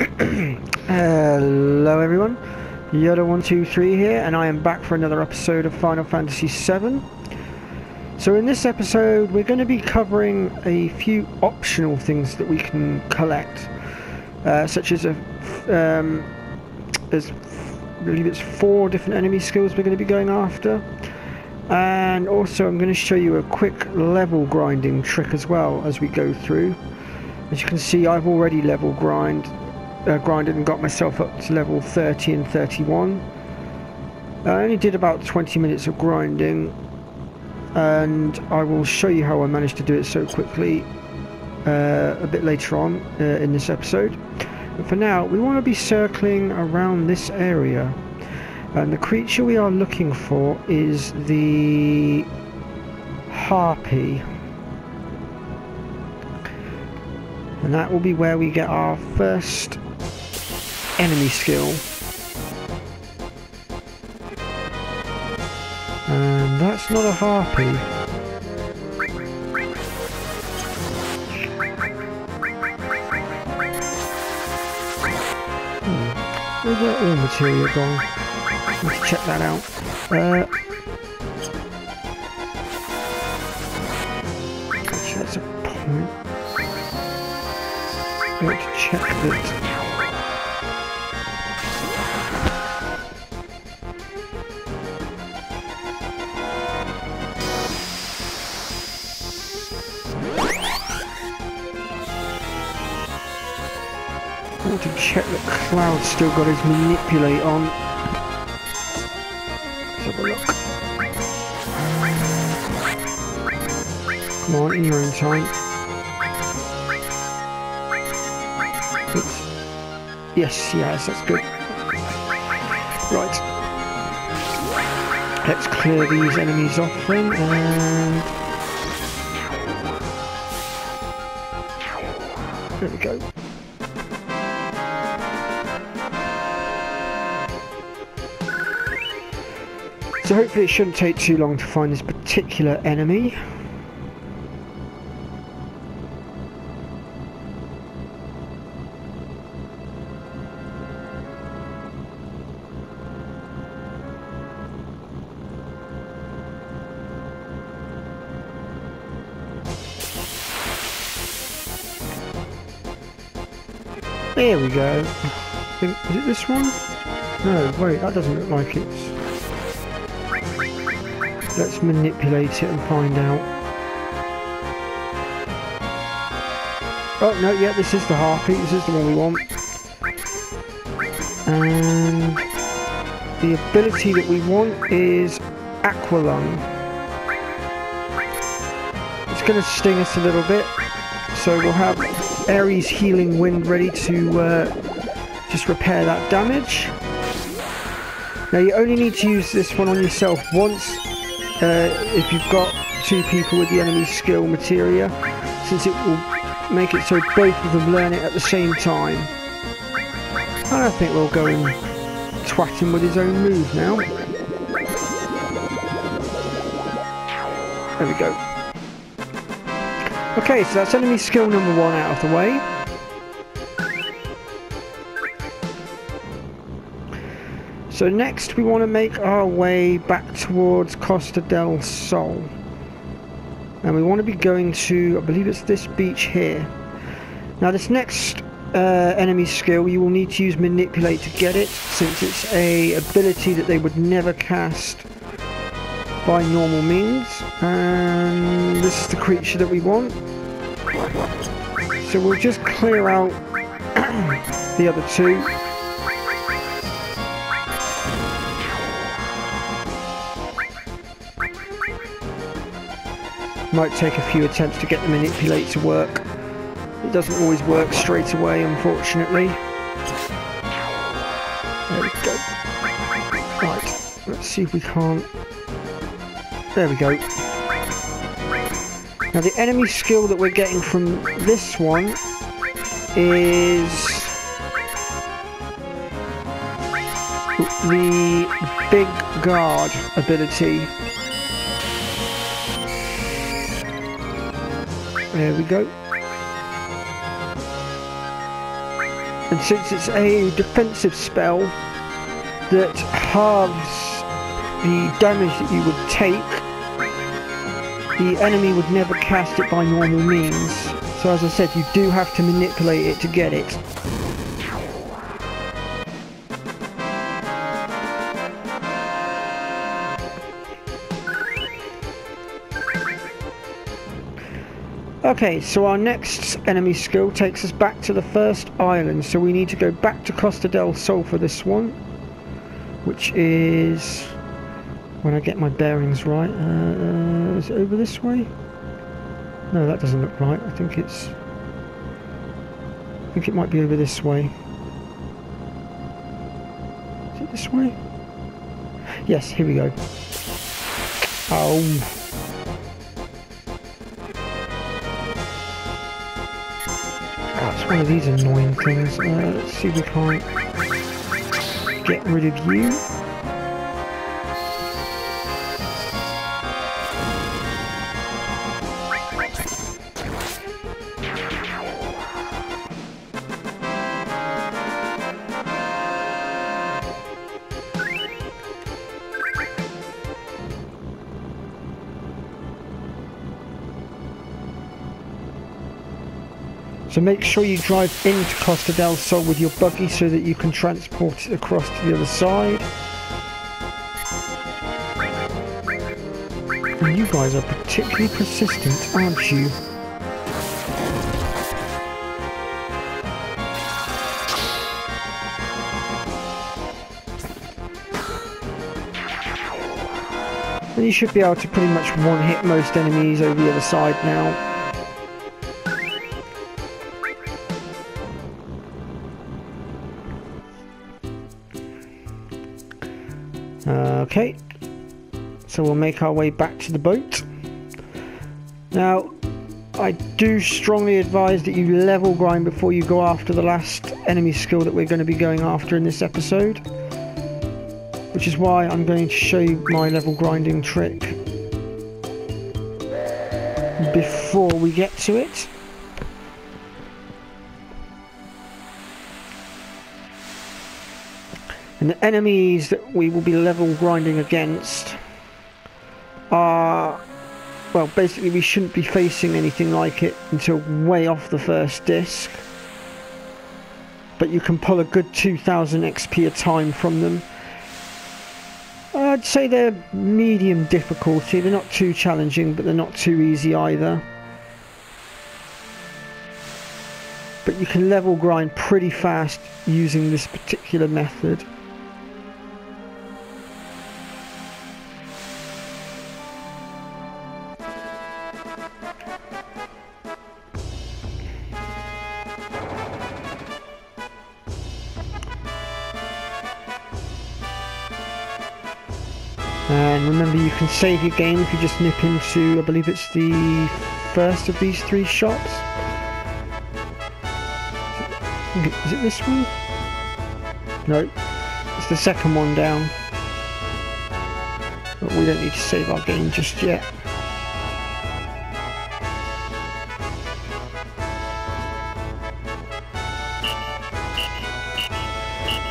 Hello everyone, Yoda123 here, and I am back for another episode of Final Fantasy VII. So in this episode we're going to be covering a few optional things that we can collect, such as I believe it's 4 different enemy skills we're going to be going after, and also I'm going to show you a quick level grinding trick as well as we go through. As you can see, I've already level grinded and got myself up to level 30 and 31. I only did about 20 minutes of grinding, and I will show you how I managed to do it so quickly a bit later on in this episode. But for now, we want to be circling around this area, and the creature we are looking for is the Harpy. And that will be where we get our first enemy skill. And that's not a Harpy. Where's that ore material gone? Let's check that out. Actually, that's a point. I want to check that. I want to check that Cloud's still got his manipulate on. Let's have a look. Come on, in your own time. Oops. Yes, that's good. Right. Let's clear these enemies off then, and there we go. So hopefully it shouldn't take too long to find this particular enemy. There we go. Is it this one? No, wait, that doesn't look like it's... Let's manipulate it and find out. Oh, no, yeah, this is the Harpy. This is the one we want. And the ability that we want is Aqualung. It's going to sting us a little bit, so we'll have Ares Healing Wind ready to just repair that damage. Now you only need to use this one on yourself once if you've got 2 people with the enemy skill materia, since it will make it so both of them learn it at the same time. I think we'll go and twat him with his own move now. There we go. Okay, so that's enemy skill number 1 out of the way. So next we want to make our way back towards Costa del Sol. And we want to be going to, I believe it's this beach here. Now this next enemy skill, you will need to use Manipulate to get it, since it's a ability that they would never cast by normal means. And this is the creature that we want. So we'll just clear out the other 2. Might take a few attempts to get the Manipulate to work. It doesn't always work straight away, unfortunately. There we go. Right, let's see if we can't... There we go. Now the enemy skill that we're getting from this one is the Big Guard ability. There we go. And since it's a defensive spell that halves the damage that you would take, the enemy would never cast it by normal means. So as I said, you do have to manipulate it to get it. Okay, so our next enemy skill takes us back to the first island, so we need to go back to Costa del Sol for this one, which is, when I get my bearings right, is it over this way? No, that doesn't look right. I think it might be over this way. Is it this way? Yes, here we go. Oh. It's one of these annoying things. Let's see if we can't get rid of you. So make sure you drive into Costa del Sol with your buggy so that you can transport it across to the other side. And you guys are particularly persistent, aren't you? And you should be able to pretty much one-hit most enemies over the other side now. Okay, so we'll make our way back to the boat. Now, I do strongly advise that you level grind before you go after the last enemy skill that we're going to be going after in this episode, which is why I'm going to show you my level grinding trick before we get to it. And the enemies that we will be level grinding against are, well, basically we shouldn't be facing anything like it until way off the first disc. But you can pull a good 2000 XP a time from them. I'd say they're medium difficulty. They're not too challenging, but they're not too easy either. But you can level grind pretty fast using this particular method. And remember, you can save your game if you just nip into, I believe it's the first of these three shops. Is it this one? No, it's the second one down. But we don't need to save our game just yet.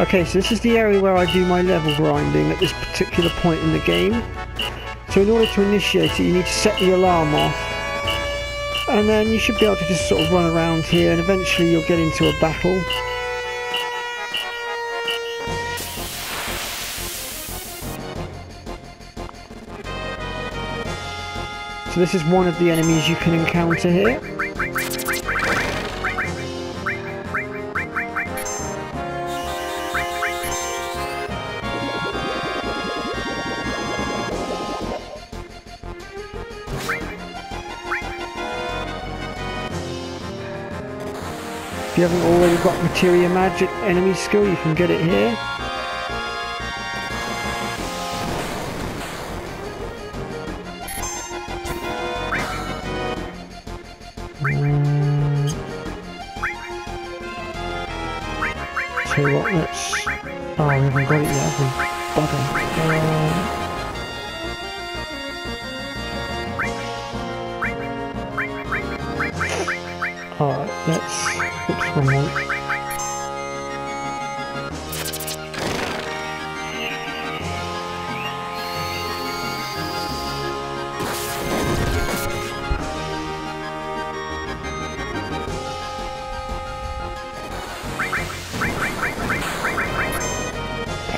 Okay, so this is the area where I do my level grinding at this particular point in the game. So in order to initiate it, you need to set the alarm off. And then you should be able to just sort of run around here, and eventually you'll get into a battle. So this is one of the enemies you can encounter here. If you haven't already got Materia Magic enemy skill, you can get it here. Tell you what, let's... Oh, we haven't got it yet, have we? Bugger. Alright, let's... Oops, wrong one.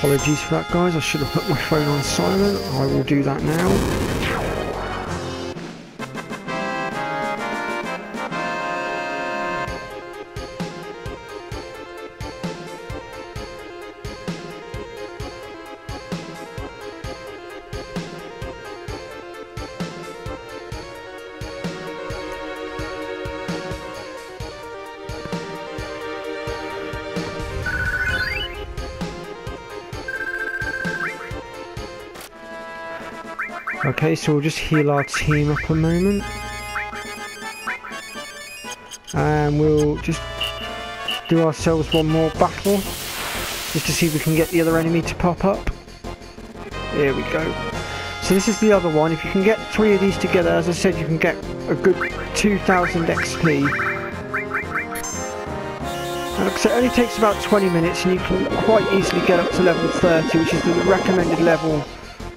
Apologies for that, guys. I should have put my phone on silent. I will do that now. Okay, so we'll just heal our team up a moment. And we'll just do ourselves one more battle, just to see if we can get the other enemy to pop up. There we go. So this is the other one. If you can get 3 of these together, as I said, you can get a good 2000 XP. And like I said, it only takes about 20 minutes and you can quite easily get up to level 30, which is the recommended level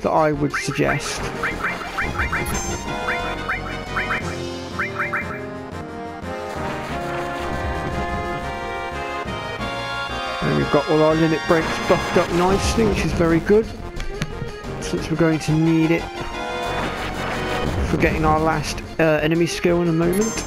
that I would suggest. And we've got all our limit breaks buffed up nicely, which is very good, since we're going to need it for getting our last enemy skill in a moment.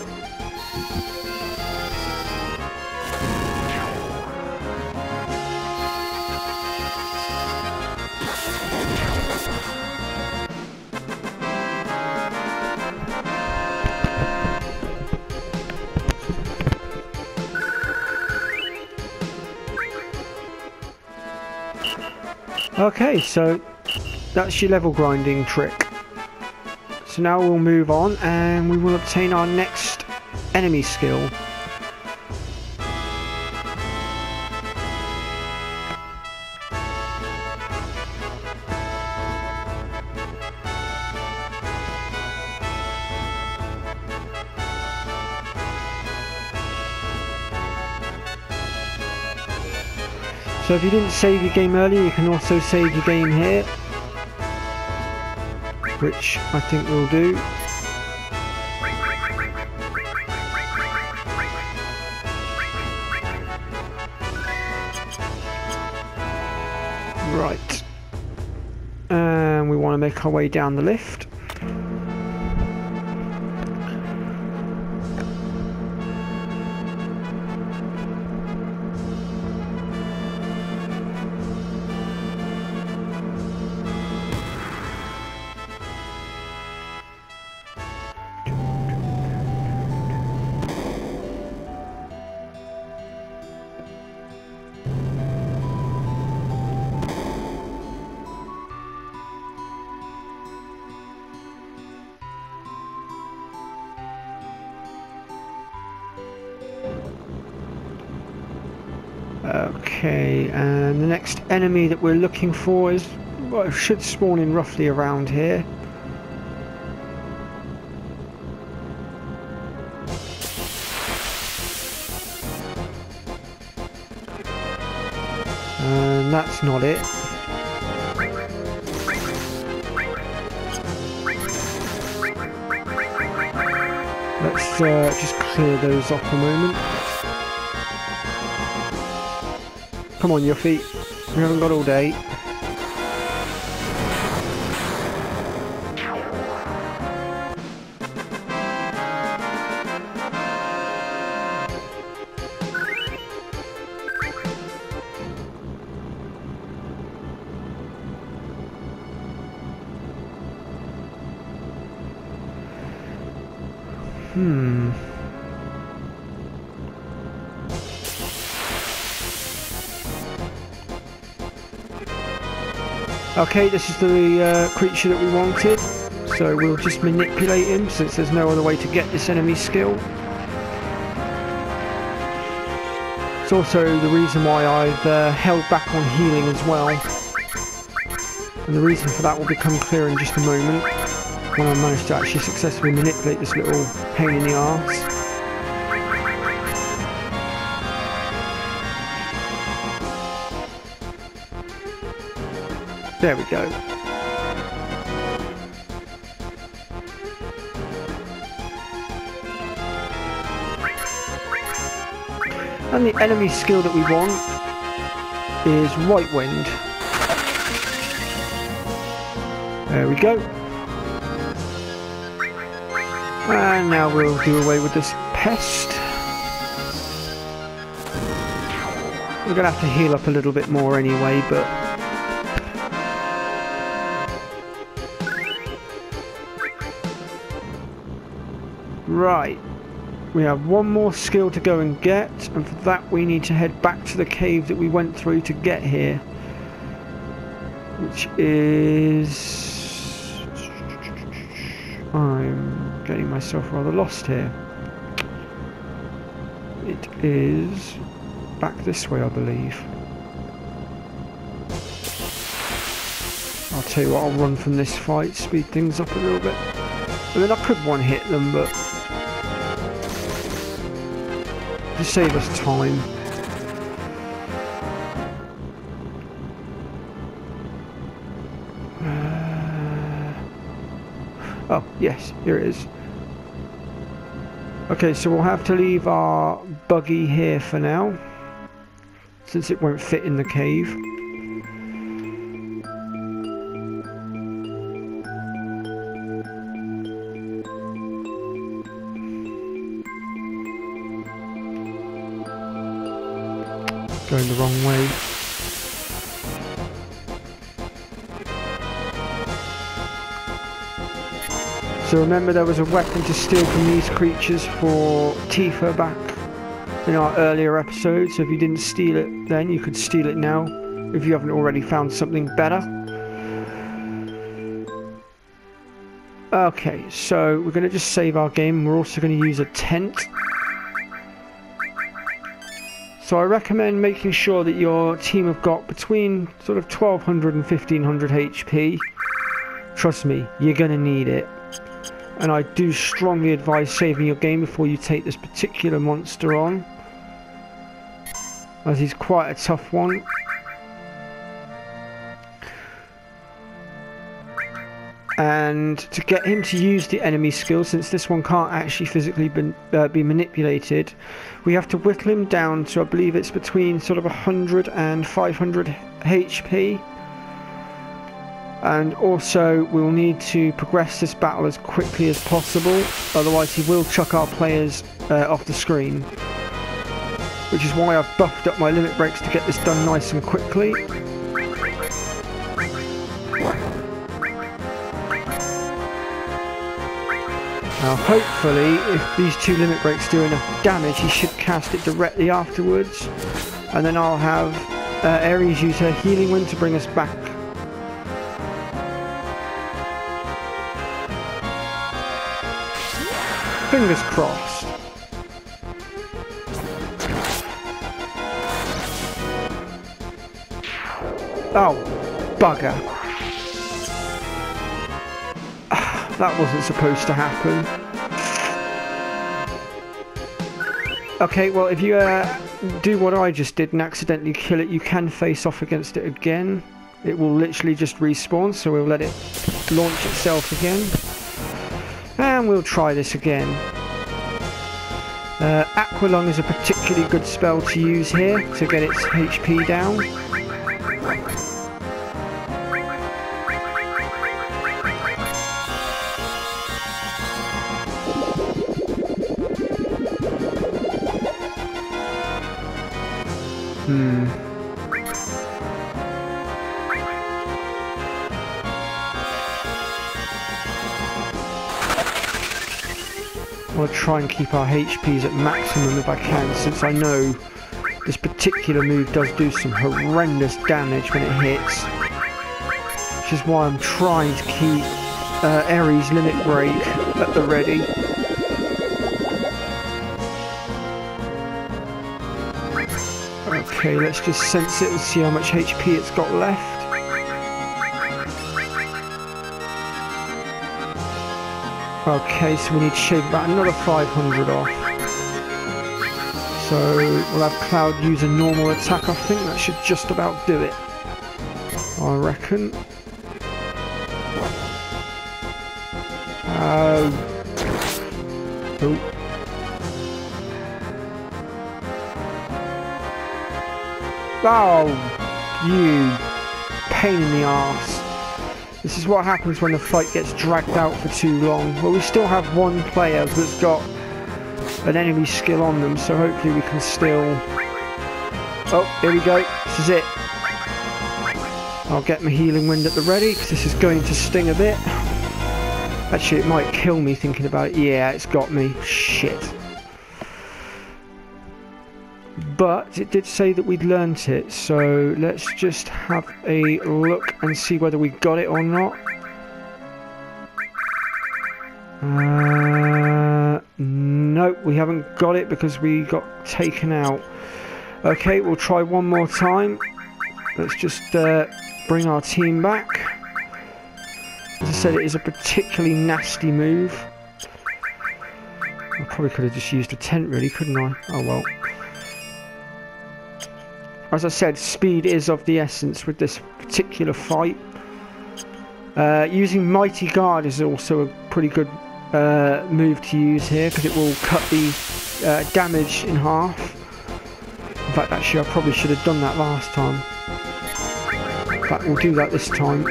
Okay, so that's your level grinding trick. So now we'll move on and we will obtain our next enemy skill. So if you didn't save your game earlier, you can also save your game here, which I think we'll do. Right. And we want to make our way down the lift. Okay, and the next enemy that we're looking for is, well, it should spawn in roughly around here. And that's not it. Let's just clear those off a moment. Come on, your feet. We haven't got all day. Okay, this is the creature that we wanted, so we'll just manipulate him since there's no other way to get this enemy skill. It's also the reason why I've held back on healing as well, and the reason for that will become clear in just a moment when I manage to actually successfully manipulate this little pain in the arse. There we go. And the enemy skill that we want is Right Wind. There we go. And now we'll do away with this pest. We're going to have to heal up a little bit more anyway, but... Right. We have one more skill to go and get, and for that we need to head back to the cave that we went through to get here. Which is... I'm getting myself rather lost here. It is back this way, I believe. I'll tell you what, I'll run from this fight, speed things up a little bit. I mean, I could one hit them, but to save us time. Oh, yes, here it is. Okay, so we'll have to leave our buggy here for now, since it won't fit in the cave. Going the wrong way. So remember, there was a weapon to steal from these creatures for Tifa back in our earlier episodes, so if you didn't steal it then, you could steal it now, if you haven't already found something better. Okay, so we're going to just save our game. We're also going to use a tent. So I recommend making sure that your team have got between sort of 1200 and 1500 HP. Trust me, you're going to need it. And I do strongly advise saving your game before you take this particular monster on, as he's quite a tough one. And to get him to use the enemy skill, since this one can't actually physically be manipulated, we have to whittle him down to, I believe it's between sort of 100 and 500 HP. And also we'll need to progress this battle as quickly as possible, otherwise he will chuck our players off the screen. Which is why I've buffed up my limit breaks to get this done nice and quickly. Now hopefully, if these two limit breaks do enough damage, he should cast it directly afterwards. And then I'll have Ares use her healing wind to bring us back. Fingers crossed. Oh, bugger. That wasn't supposed to happen. Okay, well, if you do what I just did and accidentally kill it, you can face off against it again. It will literally just respawn, so we'll let it launch itself again. And we'll try this again. Aqualung is a particularly good spell to use here to get its HP down. I'll try and keep our HPs at maximum if I can, since I know this particular move does do some horrendous damage when it hits. Which is why I'm trying to keep Ares limit break at the ready. Okay, let's just sense it and see how much HP it's got left. Okay, so we need to shave about another 500 off. So we'll have Cloud use a normal attack. I think that should just about do it, I reckon. Oh. Oh, you pain in the arse. This is what happens when the fight gets dragged out for too long. Well, we still have one player that's got an enemy skill on them, so hopefully we can still... Oh, here we go. This is it. I'll get my healing wind at the ready, because this is going to sting a bit. Actually, it might kill me thinking about it. Yeah, it's got me. Shit. But it did say that we'd learnt it, so let's just have a look and see whether we got it or not. No, we haven't got it because we got taken out. Okay, we'll try one more time. Let's just bring our team back. As I said, it is a particularly nasty move. I probably could have just used a tent really, couldn't I? Oh well. As I said, speed is of the essence with this particular fight. Using Mighty Guard is also a pretty good move to use here, because it will cut the damage in half. In fact, actually, I probably should have done that last time. But we'll do that this time.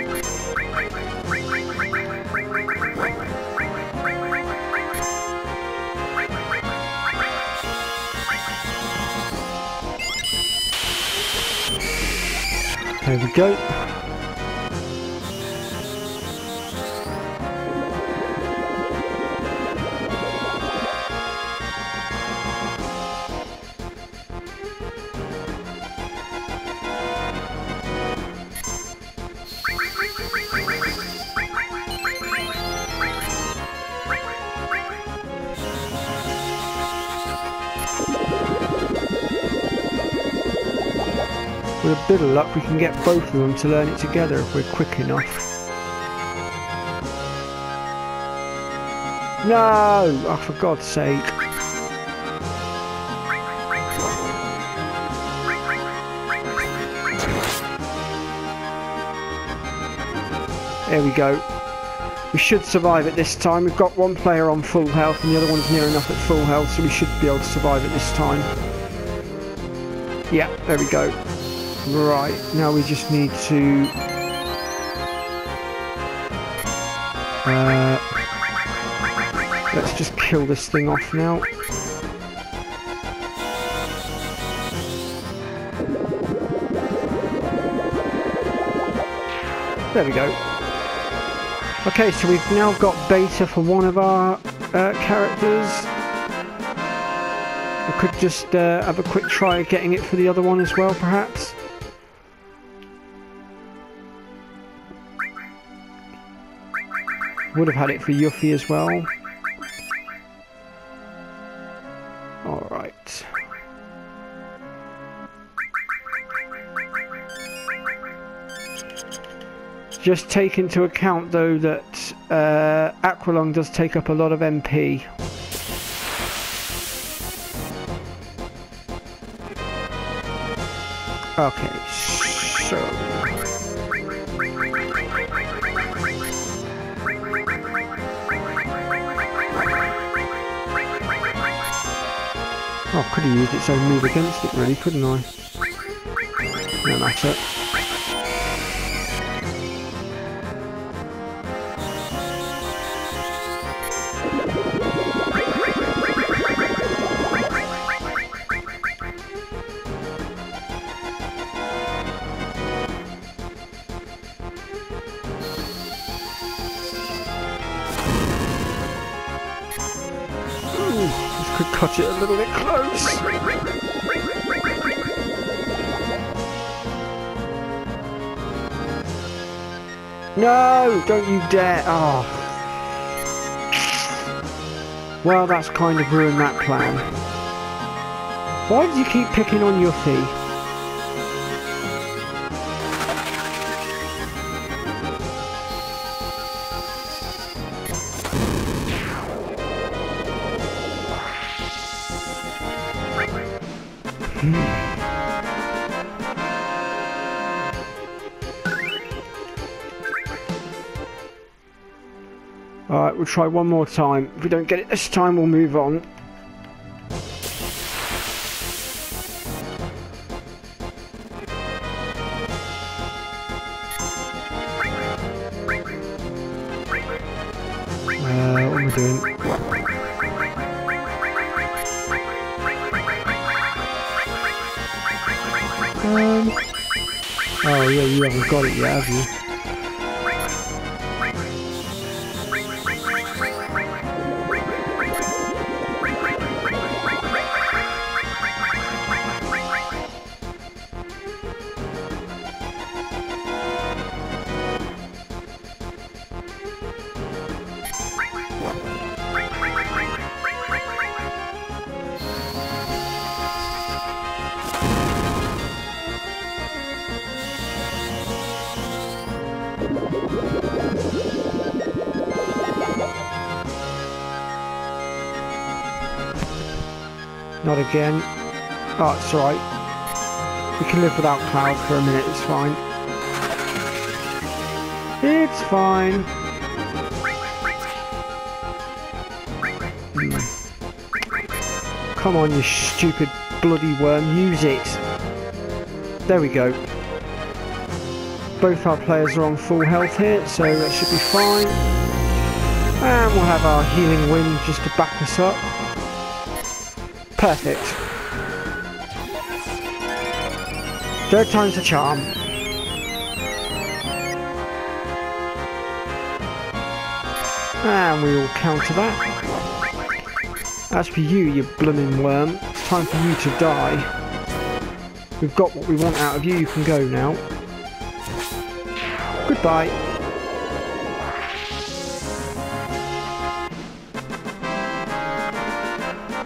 There we go. With a bit of luck we can get both of them to learn it together if we're quick enough. No! Oh, for God's sake. There we go. We should survive it this time. We've got one player on full health and the other one's near enough at full health, so we should be able to survive it this time. Yeah, there we go. Right, now we just need to let's just kill this thing off now. There we go. Okay, so we've now got beta for one of our characters. We could just have a quick try of getting it for the other one as well, perhaps. Would have had it for Yuffie as well. Alright. Just take into account though that Aqualung does take up a lot of MP. Okay, so... Oh, could have used its own move against it really, couldn't I? No matter. Could cut it a little bit close. No, don't you dare. Oh. Well, that's kind of ruined that plan. Why did you keep picking on Yuffie? Alright, we'll try one more time. If we don't get it this time, we'll move on. doing? Oh yeah, you haven't got it yet, have you? Not again. Oh, it's alright. We can live without Cloud for a minute, it's fine. It's fine. Come on, you stupid bloody worm, use it. There we go. Both our players are on full health here, so that should be fine. And we'll have our healing wind just to back us up. Perfect. Third time's a charm. And we will counter that. As for you, you blooming worm, it's time for you to die. We've got what we want out of you, you can go now. Goodbye.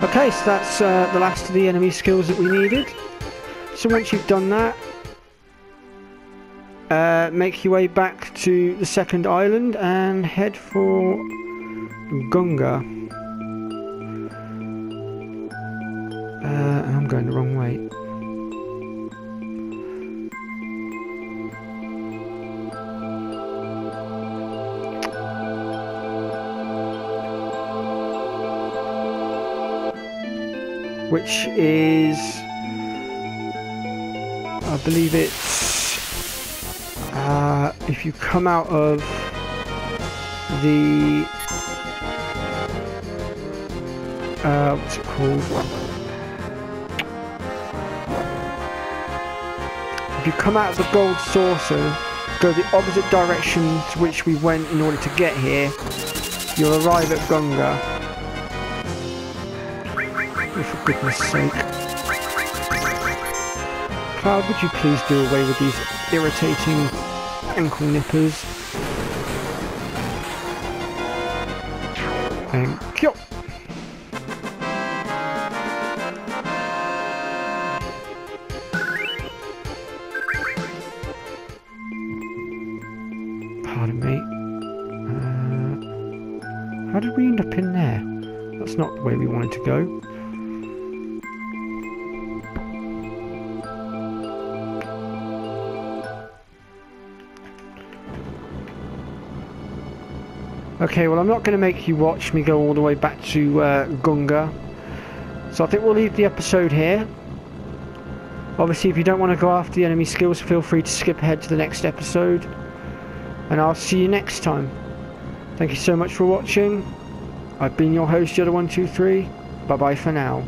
Okay, so that's the last of the enemy skills that we needed. So once you've done that, make your way back to the second island and head for Gunga. I'm going the wrong way. Which is, I believe it's, if you come out of the, what's it called? If you come out of the gold saucer, go the opposite direction to which we went in order to get here, you'll arrive at Gunga. Oh, for goodness sake. Cloud, would you please do away with these irritating ankle nippers? Thank you. Pardon me. How did we end up in there? That's not the way we wanted to go. Okay, well I'm not going to make you watch me go all the way back to Gunga. So I think we'll leave the episode here. Obviously if you don't want to go after the enemy skills, feel free to skip ahead to the next episode. And I'll see you next time. Thank you so much for watching. I've been your host, Yoda123. Bye bye for now.